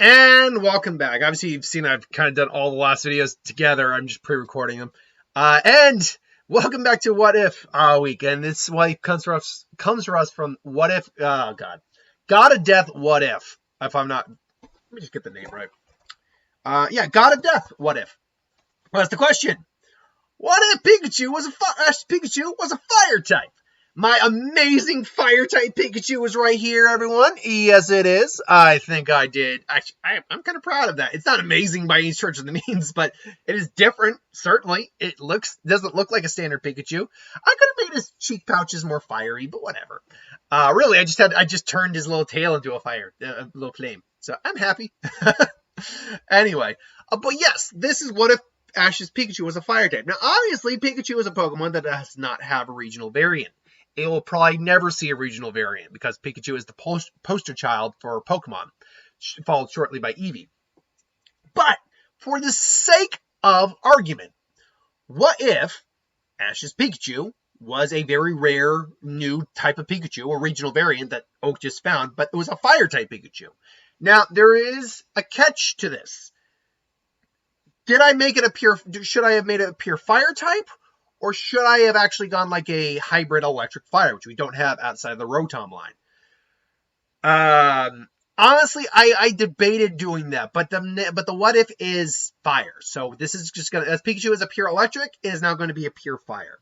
And welcome back. Obviously, you've seen I've kind of done all the last videos together. I'm just pre-recording them. And welcome back to What If week. And this week comes for us from What If. Oh, God. God of Death, What If. If I'm not. Let me just get the name right. Yeah, God of Death, What If. Well, that's the question. What if Pikachu was a fire type? My amazing fire type Pikachu is right here, everyone. Yes, it is. I think I did. Actually, I'm kind of proud of that. It's not amazing by any stretch of the means, but it is different. Certainly, it doesn't look like a standard Pikachu. I could have made his cheek pouches more fiery, but whatever. Really, I just turned his little tail into a little flame. So I'm happy. Anyway, but yes, this is what if Ash's Pikachu was a fire type. Now, obviously, Pikachu is a Pokemon that does not have a regional variant. It will probably never see a regional variant because Pikachu is the poster child for Pokemon, followed shortly by Eevee. But for the sake of argument, what if Ash's Pikachu was a very rare new type of Pikachu, a regional variant that Oak just found, but it was a fire type Pikachu? Now, there is a catch to this. Should I have made it a pure fire type? Or should I have actually gone like a hybrid electric fire, which we don't have outside of the Rotom line? Honestly, I debated doing that, but the what if is fire. So this is just gonna, as Pikachu is a pure electric, it is now going to be a pure fire.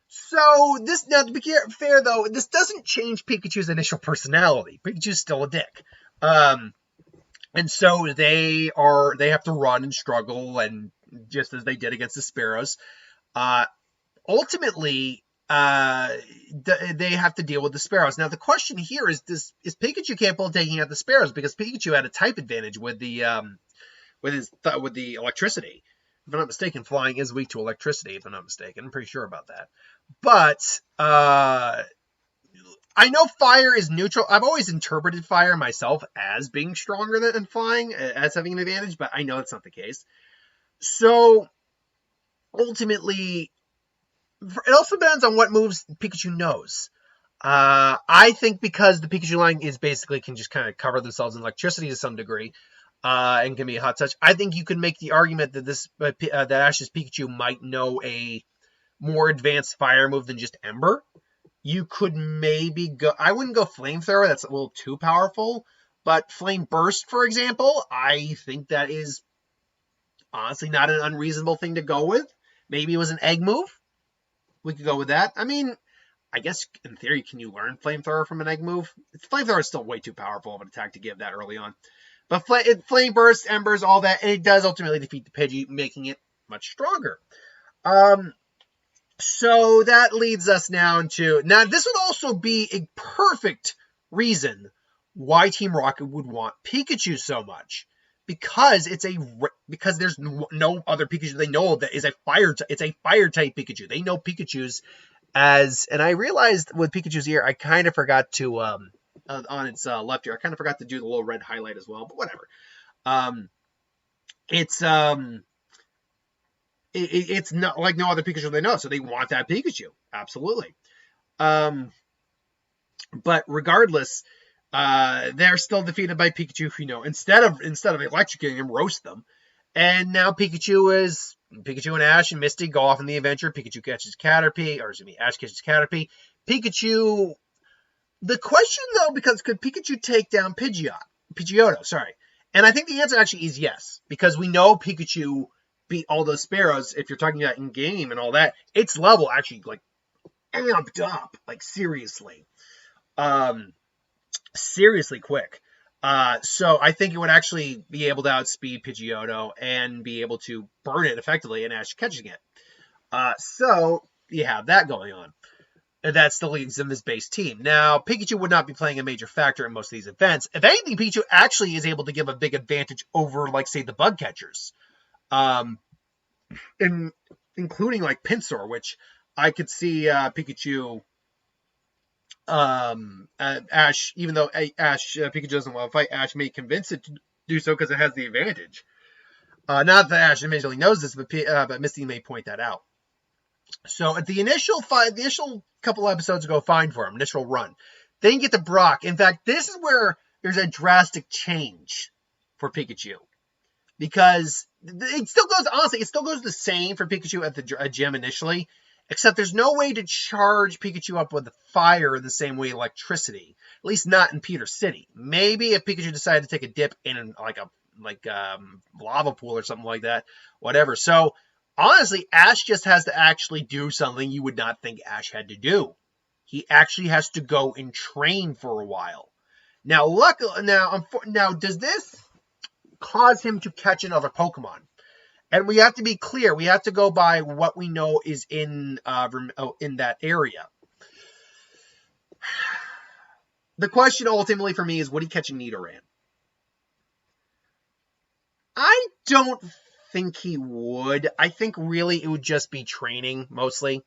So now to be fair though, this doesn't change Pikachu's initial personality. Pikachu's still a dick. And so they have to run and struggle, and just as they did against the Sparrows. Ultimately, they have to deal with the Sparrows. Now, the question here is Pikachu capable of taking out the Sparrows? Because Pikachu had a type advantage with the electricity. If I'm not mistaken, flying is weak to electricity, if I'm not mistaken. I'm pretty sure about that. But, I know fire is neutral. I've always interpreted fire myself as being stronger than flying, as having an advantage, but I know that's not the case. So, ultimately, it also depends on what moves Pikachu knows. I think because the Pikachu line is basically can just kind of cover themselves in electricity to some degree, and can be a hot touch, I think you can make the argument that that Ash's Pikachu might know a more advanced fire move than just Ember. You could maybe go. I wouldn't go Flamethrower. That's a little too powerful. But Flame Burst, for example, I think that is honestly not an unreasonable thing to go with. Maybe it was an egg move. We could go with that. I mean, I guess in theory, can you learn Flamethrower from an egg move? Flamethrower is still way too powerful of an attack to give that early on. But Flame Burst, Embers, all that, and it does ultimately defeat the Pidgey, making it much stronger. So that leads us now into... Now, this would also be a perfect reason why Team Rocket would want Pikachu so much. Because there's no other Pikachu they know of that is it's a fire type Pikachu. They know Pikachu's as... And I realized with Pikachu's ear, I kind of forgot to... on its left ear, I kind of forgot to do the little red highlight as well, but whatever. It's not like no other Pikachu they know, so they want that Pikachu. Absolutely. But regardless, they're still defeated by Pikachu, instead of electrocuting them, roast them. And now Pikachu and Ash and Misty go off on the adventure. Pikachu catches Caterpie, Ash catches Caterpie. Pikachu... The question, though, because could Pikachu take down Pidgeotto, sorry. And I think the answer actually is yes, because we know Pikachu beat all those Sparrows. If you're talking about in-game and all that, its level actually, amped up, seriously. Seriously quick. So I think it would actually be able to outspeed Pidgeotto and be able to burn it effectively and Ash catching it. So you have that going on. And that still leads in this base team. Now, Pikachu would not be playing a major factor in most of these events. If anything, Pikachu actually is able to give a big advantage over, say, the bug catchers. Including, Pinsir, which I could see Pikachu... Ash, even though Pikachu doesn't want to fight, Ash may convince it to do so because it has the advantage. Not that Ash immediately knows this, but Misty may point that out. So at the initial couple episodes go fine for him, initial run. Then you get to Brock. In fact, this is where there's a drastic change for Pikachu. Because it still goes, honestly, it still goes the same for Pikachu at the gym initially, except there's no way to charge Pikachu up with fire in the same way electricity. At least not in Peter City. Maybe if Pikachu decided to take a dip in like a lava pool or something like that, whatever. So honestly, Ash just has to actually do something you would not think Ash had to do. He actually has to go and train for a while. Now, now does this cause him to catch another Pokemon? And we have to be clear. We have to go by what we know is in that area. The question ultimately for me is, would he catch a Nidoran? I don't think he would. I think really it would just be training mostly.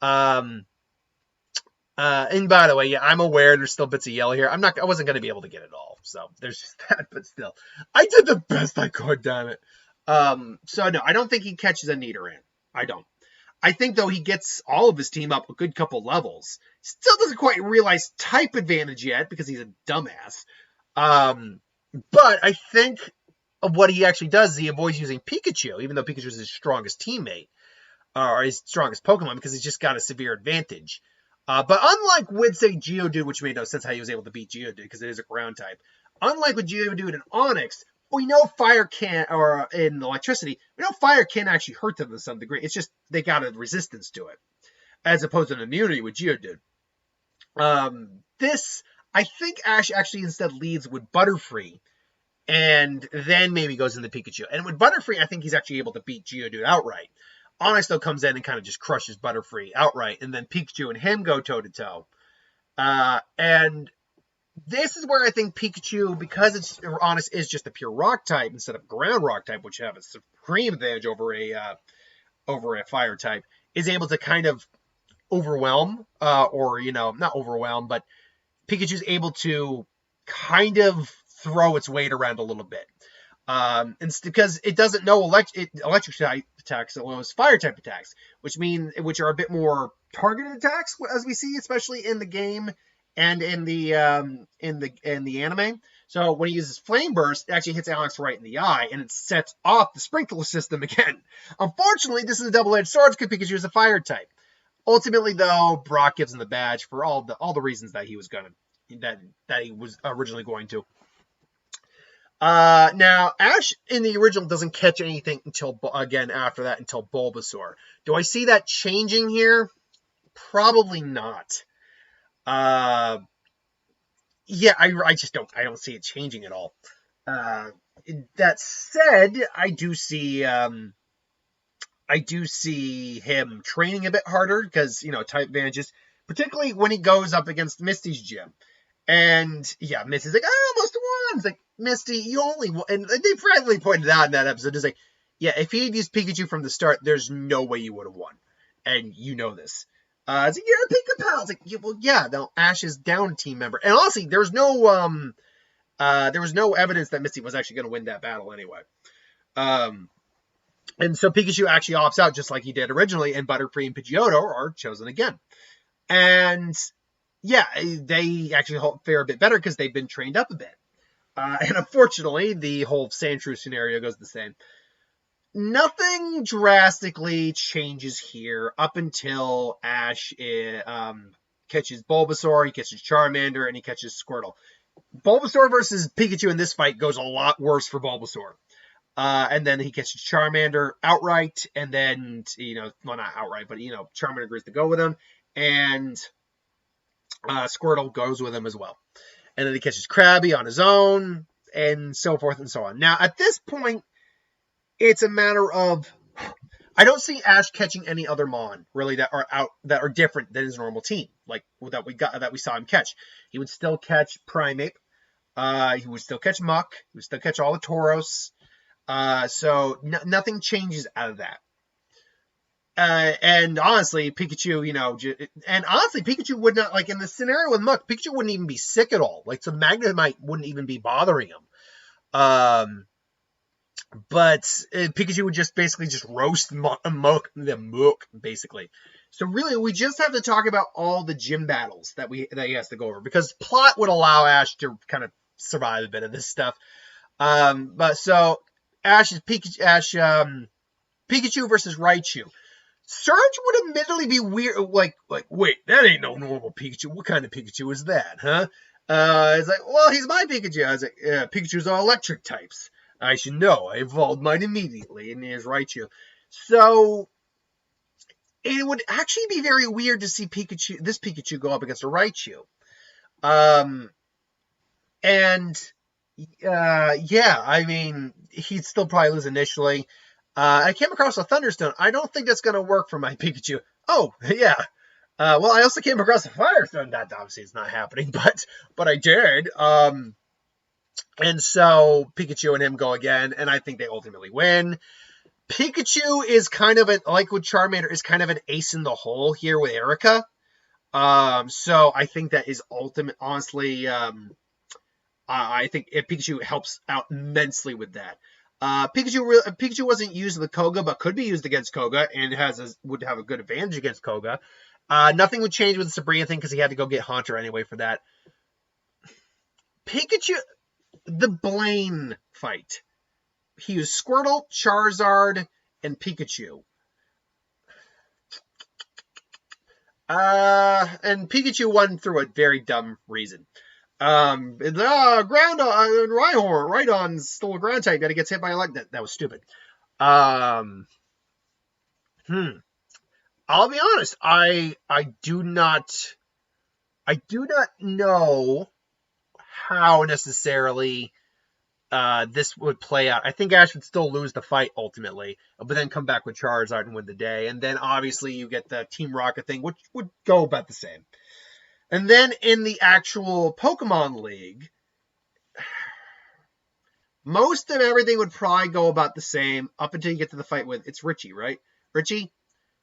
And by the way, yeah, I'm aware there's still bits of yellow here. I wasn't going to be able to get it all, so there's just that. But still, I did the best I could. Damn it. So no, I don't think he catches a Nidoran. I don't. I think though he gets all of his team up a good couple levels. Still doesn't quite realize type advantage yet because he's a dumbass. But I think what he actually does is he avoids using Pikachu, even though Pikachu is his strongest teammate or his strongest Pokemon, because he's just got a severe advantage. But unlike with, say, Geodude, which made no sense how he was able to beat Geodude because it is a ground type. Unlike with Geodude and Onix, we know fire can, or in electricity, we know fire can actually hurt them to some degree. It's just they got a resistance to it, as opposed to an immunity with Geodude. I think Ash actually instead leads with Butterfree, and then maybe goes into Pikachu. And with Butterfree, I think he's actually able to beat Geodude outright. Onix, though, comes in and kind of just crushes Butterfree outright, and then Pikachu and him go toe-to-toe. And this is where I think Pikachu, because Onix is just a pure rock type instead of ground rock type, which have a supreme advantage over a fire type, is able to kind of overwhelm, or, not overwhelm, but Pikachu's able to kind of throw its weight around a little bit. It's because it doesn't know electric type attacks as well as fire type attacks, which are a bit more targeted attacks, as we see, especially in the game and in the anime. So when he uses Flame Burst, it actually hits Alex right in the eye, and it sets off the sprinkler system again. Unfortunately, this is a double-edged sword because Pikachu is a fire type. Ultimately, though, Brock gives him the badge for all the reasons that he was originally going to. Now, Ash in the original doesn't catch anything until Bulbasaur. Do I see that changing here? Probably not. I just don't see it changing at all. That said, I do see him training a bit harder because, type advantages, particularly when he goes up against Misty's gym. And yeah, Misty's like, I almost won. It's like, Misty, you only won. And they frankly pointed out in that episode, it's like, yeah, if he had used Pikachu from the start, there's no way you would have won. And you know this. It's like, you're a Pikachu. It's like, yeah, well, yeah, no, Ash is down team member. And honestly, there was no evidence that Misty was actually going to win that battle anyway. And so Pikachu actually opts out just like he did originally, and Butterfree and Pidgeotto are chosen again. And yeah, they actually fare a bit better because they've been trained up a bit. And unfortunately, the whole Sandshrew scenario goes the same. Nothing drastically changes here up until Ash catches Bulbasaur, he catches Charmander, and he catches Squirtle. Bulbasaur versus Pikachu in this fight goes a lot worse for Bulbasaur. And then he catches Charmander outright, and then, well, not outright, but, Charmander agrees to go with him, and Squirtle goes with him as well. And then he catches Krabby on his own, and so forth and so on. Now, at this point, it's a matter of, I don't see Ash catching any other Mon, really, that are different than his normal team, like that we saw him catch. He would still catch Primeape, he would still catch Muck, he would still catch all the Tauros, so nothing changes out of that. And honestly, Pikachu, Pikachu would not, like in the scenario with Muck, Pikachu wouldn't even be sick at all. Like, so Magnemite wouldn't even be bothering him. But Pikachu would just basically roast the Muck, basically. So really, we just have to talk about all the gym battles that he has to go over, because plot would allow Ash to kind of survive a bit of this stuff. But so Ash is Pikachu versus Raichu. Surge would admittedly be weird. Like, wait, that ain't no normal Pikachu. What kind of Pikachu is that, huh? It's like, well, he's my Pikachu. I was like, yeah, Pikachu's all electric types. I should know. I evolved mine immediately, and here's Raichu. So it would actually be very weird to see this Pikachu go up against a Raichu. And yeah, I mean, he'd still probably lose initially. I came across a Thunderstone. I don't think that's going to work for my Pikachu. Oh, yeah. Well, I also came across a Firestone. That obviously is not happening, but I did. And so Pikachu and him go again, and I think they ultimately win. Pikachu is kind of like with Charmander, is kind of an ace in the hole here with Erica. So I think that is honestly, I think Pikachu helps out immensely with that. Pikachu wasn't used with Koga, but could be used against Koga, and would have a good advantage against Koga. Nothing would change with the Sabrina thing because he had to go get Haunter anyway for that. Pikachu, the Blaine fight. He used Squirtle, Charizard, and Pikachu. And Pikachu won through a very dumb reason. Rhydon stole a ground type that he gets hit by that was stupid. I'll be honest, I do not know how necessarily this would play out. I think Ash would still lose the fight ultimately, but then come back with Charizard and win the day. And then obviously you get the Team Rocket thing, which would go about the same. And then in the actual Pokemon League, most of everything would probably go about the same up until you get to the fight with, it's Richie, right? Richie?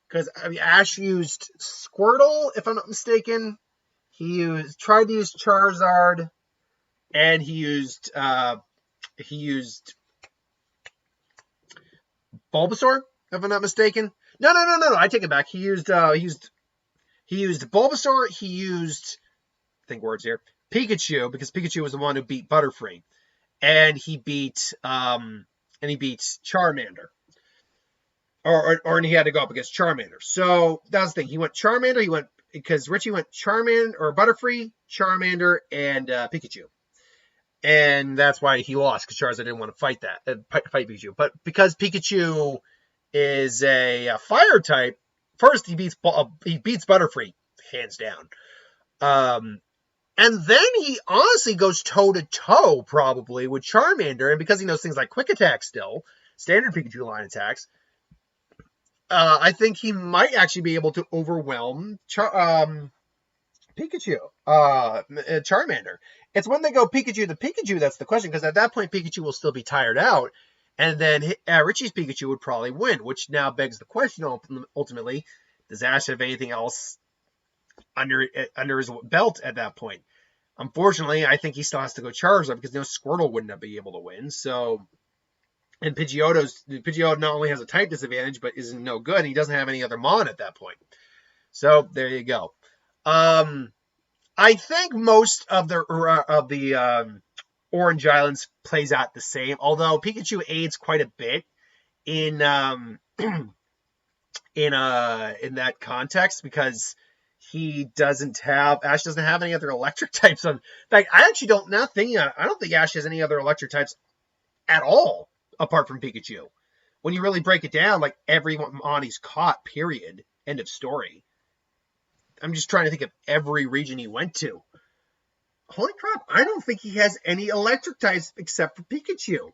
Because Ash used Squirtle, if I'm not mistaken. He tried to use Charizard, and he used Bulbasaur, if I'm not mistaken. No, I take it back. He used Bulbasaur, he used, think words here, Pikachu, because Pikachu was the one who beat Butterfree. And he beat Charmander. Or he had to go up against Charmander. So that was the thing. He went Charmander, because Richie went Charmander, or Butterfree, Charmander, and Pikachu. And that's why he lost, because Charizard didn't want to fight Pikachu. But because Pikachu is a fire type, first he beats Butterfree, hands down. And then he honestly goes toe-to-toe, probably, with Charmander. And because he knows things like Quick Attack still, standard Pikachu line attacks, I think he might actually be able to overwhelm Charmander. It's when they go Pikachu to Pikachu that's the question, because at that point Pikachu will still be tired out, and then Richie's Pikachu would probably win, which now begs the question ultimately, does Ash have anything else under his belt at that point? Unfortunately, I think he still has to go Charizard, because Squirtle wouldn't be able to win. So, and Pidgeotto not only has a type disadvantage, but isn't no good, and he doesn't have any other Mon at that point. So there you go. I think most of the Orange Islands plays out the same, although Pikachu aids quite a bit in that context, because Ash doesn't have any other electric types on. In fact, I actually don't think Ash has any other electric types at all, apart from Pikachu. When you really break it down, like everyone on he's caught, period. End of story. I'm just trying to think of every region he went to. Holy crap, I don't think he has any electric types except for Pikachu.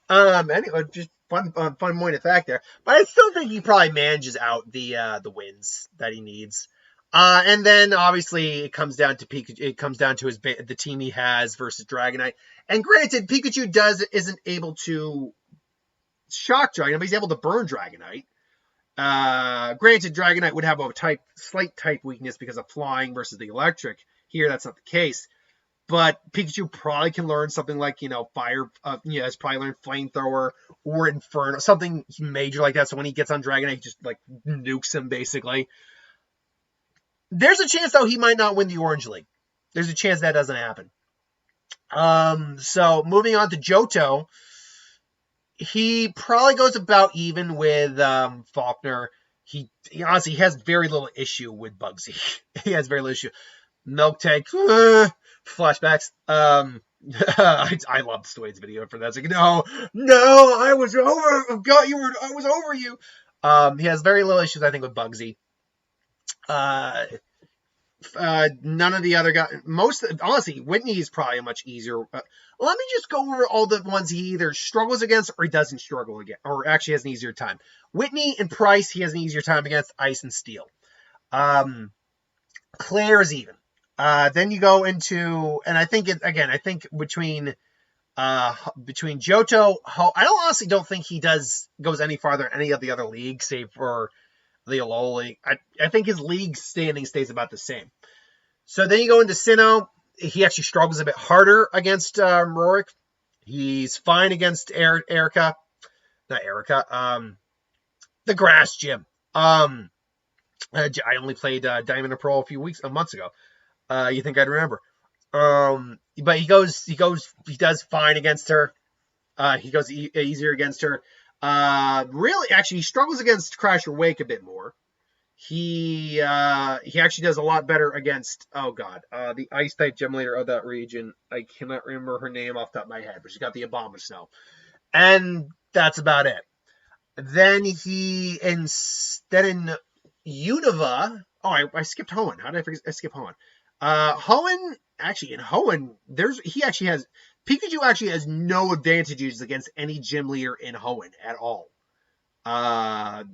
Anyway, just fun point of fact there. But I still think he probably manages out the wins that he needs. And then obviously it comes down to Pikachu. It comes down to the team he has versus Dragonite. And granted, Pikachu isn't able to shock Dragonite, but he's able to burn Dragonite. Granted, Dragonite would have a slight type weakness because of flying versus the electric. Here, that's not the case. But Pikachu probably can learn something like, fire. He's probably learned Flamethrower or Inferno, something major like that. So when he gets on Dragonite, he just nukes him basically. There's a chance though he might not win the Orange League. There's a chance that doesn't happen. So moving on to Johto, he probably goes about even with Faulkner. He honestly has very little issue with Bugsy. He has very little issue. Milk Tank, flashbacks. I love Stwade's video for that. It's like, no, I was over. I was over you. He has very little issues, I think, with Bugsy. None of the other guys. Honestly, Whitney is probably a much easier. Let me just go over all the ones he either struggles against or he doesn't struggle against, or actually has an easier time. Whitney and Price, he has an easier time against Ice and Steel. Claire is even. Then you go into, and I think between Johto, I honestly don't think he goes any farther in any of the other leagues, save for the Alola League. I think his league standing stays about the same. So then you go into Sinnoh. He actually struggles a bit harder against Rorik. He's fine against Erica. Not Erica. The Grass Gym. I only played Diamond and Pearl a few months ago. You think I'd remember? But he does fine against her. He goes easier against her. Really, actually, he struggles against Crasher Wake a bit more. He actually does a lot better against, the ice type gym leader of that region. I cannot remember her name off the top of my head, but she's got the Abomasnow. And that's about it. Then in Unova, I skipped Hoenn. How did I skip Hoenn? Hoenn, actually, in Hoenn, Pikachu actually has no advantages against any gym leader in Hoenn at all. At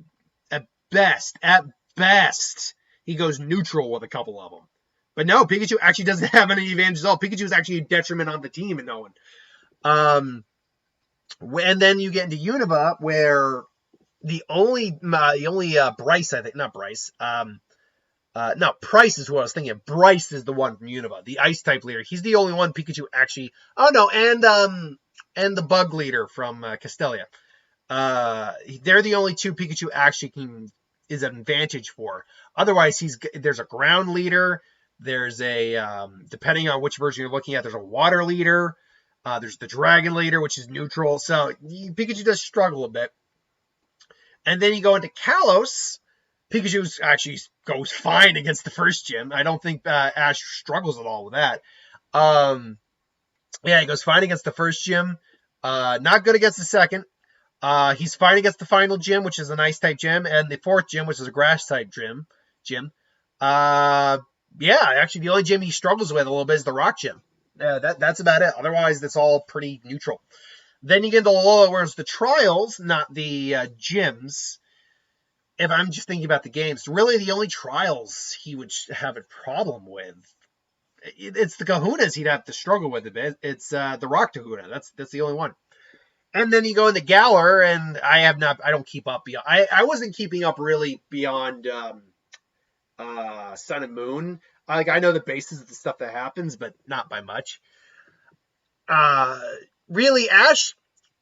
best, he goes neutral with a couple of them. But no, Pikachu actually doesn't have any advantages at all. Pikachu is actually a detriment on the team in Hoenn. And then you get into Unova, where the only Bryce, I think, not Bryce, no, Price is what I was thinking of. Bryce is the one from Unova, the ice type leader. He's the only one Pikachu actually. Oh no, and the bug leader from Castelia. They're the only two Pikachu actually is an advantage for. Otherwise, there's a ground leader. There's a depending on which version you're looking at, there's a water leader. There's the dragon leader, which is neutral. So Pikachu does struggle a bit. And then you go into Kalos. Pikachu actually goes fine against the first gym. I don't think Ash struggles at all with that. He goes fine against the first gym. Not good against the second. He's fine against the final gym, which is an ice type gym, and the fourth gym, which is a grass type gym. Actually, the only gym he struggles with a little bit is the rock gym. That's about it. Otherwise, that's all pretty neutral. Then you get into Alola, where it's the trials, not the gyms. If I'm just thinking about the games, really the only trials he would have a problem with, it's the Kahunas he'd have to struggle with a bit. It's the Rock Kahuna. That's the only one. And then you go into Galar, and I don't keep up beyond. I wasn't keeping up really beyond Sun and Moon. I know the basis of the stuff that happens, but not by much. Really, Ash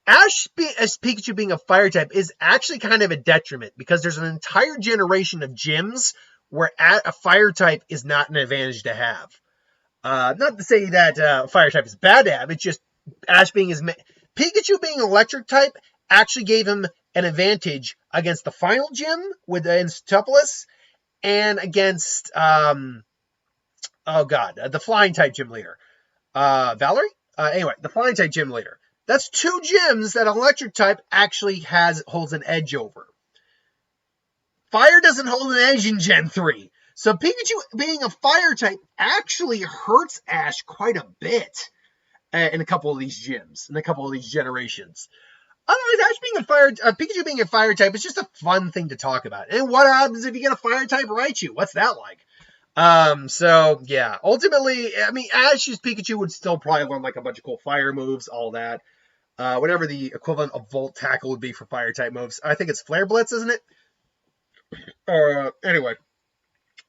as Pikachu being a fire type is actually kind of a detriment because there's an entire generation of gyms where a fire type is not an advantage to have. Not to say that fire type is bad to have. It's just Ash being Pikachu being electric type actually gave him an advantage against the final gym with Instapolis and against the flying type gym leader. Valerie? Anyway, the flying type gym leader. That's two gyms that electric type actually holds an edge over. Fire doesn't hold an edge in Gen 3. So Pikachu being a fire type actually hurts Ash quite a bit in a couple of these gyms, in a couple of these generations. Otherwise, Pikachu being a fire type is just a fun thing to talk about. And what happens if you get a fire type Raichu? What's that like? Ultimately, Ash's Pikachu would still probably learn like a bunch of cool fire moves, all that. Whatever the equivalent of Volt Tackle would be for fire type moves. I think it's Flare Blitz, isn't it? Anyway,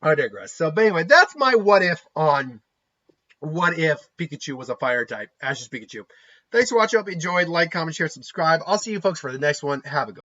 I digress. So, but anyway, that's my what if on what if Pikachu was a fire type, Ash's Pikachu. Thanks for watching. I hope you enjoyed. Like, comment, share, subscribe. I'll see you folks for the next one. Have a good one.